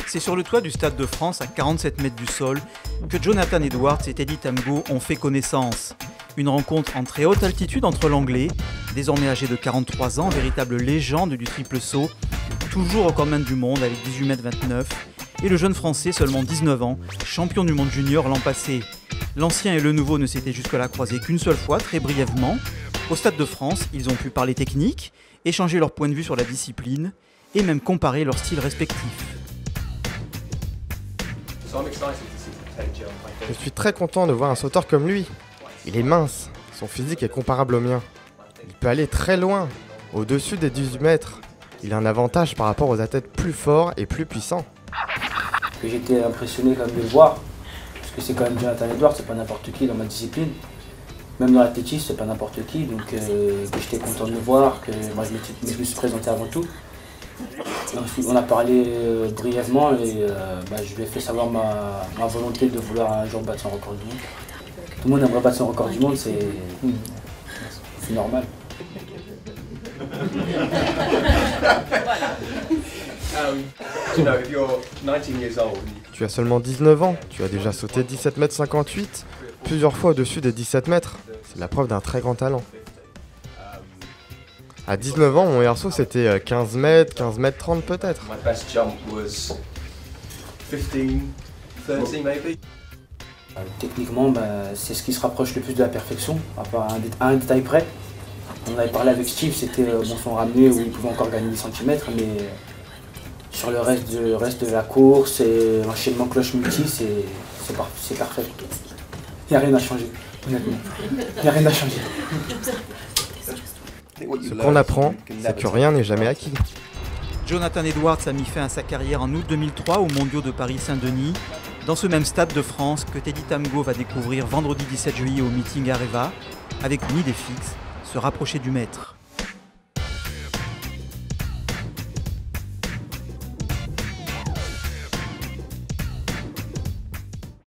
C'est sur le toit du Stade de France, à 47 mètres du sol, que Jonathan Edwards et Teddy Tamgho ont fait connaissance. Une rencontre en très haute altitude entre l'Anglais, désormais âgé de 43 ans, véritable légende du triple saut, toujours record man du monde avec 18,29 m, et le jeune Français, seulement 19 ans, champion du monde junior l'an passé. L'ancien et le nouveau ne s'étaient jusque-là croisés qu'une seule fois, très brièvement. Au Stade de France, ils ont pu parler technique, échanger leur point de vue sur la discipline, et même comparer leurs styles respectifs. Je suis très content de voir un sauteur comme lui. Il est mince, son physique est comparable au mien. Il peut aller très loin, au-dessus des 18 mètres. Il a un avantage par rapport aux athlètes plus forts et plus puissants. J'étais impressionné quand même de le voir, parce que c'est quand même Jonathan Edwards, c'est pas n'importe qui dans ma discipline. Même dans l'athlétisme, c'est pas n'importe qui, donc j'étais content de le voir, que moi je me suis présenté avant tout. Ensuite, on a parlé brièvement et je lui ai fait savoir ma volonté de vouloir un jour battre son record du monde. Tout le monde aimerait battre son record du monde, c'est normal. Tu as seulement 19 ans, tu as déjà sauté 17,58 m, plusieurs fois au-dessus des 17 mètres. C'est la preuve d'un très grand talent. À 19 ans, mon meilleur saut c'était 15 mètres, 15 mètres 30 peut-être. Techniquement, c'est ce qui se rapproche le plus de la perfection, à part un détail près. On avait parlé avec Steve, c'était son ramené où il pouvait encore gagner des centimètres, mais sur le reste de la course et l'enchaînement cloche-multi, c'est parfait. Il n'y a rien à changer, honnêtement. Il n'y a rien à changer. Ce qu'on apprend, c'est que rien n'est jamais acquis. Jonathan Edwards a mis fin à sa carrière en août 2003 aux Mondiaux de Paris-Saint-Denis, dans ce même Stade de France que Teddy Tamgho va découvrir vendredi 17 juillet au meeting Areva, avec une idée fixe, se rapprocher du maître.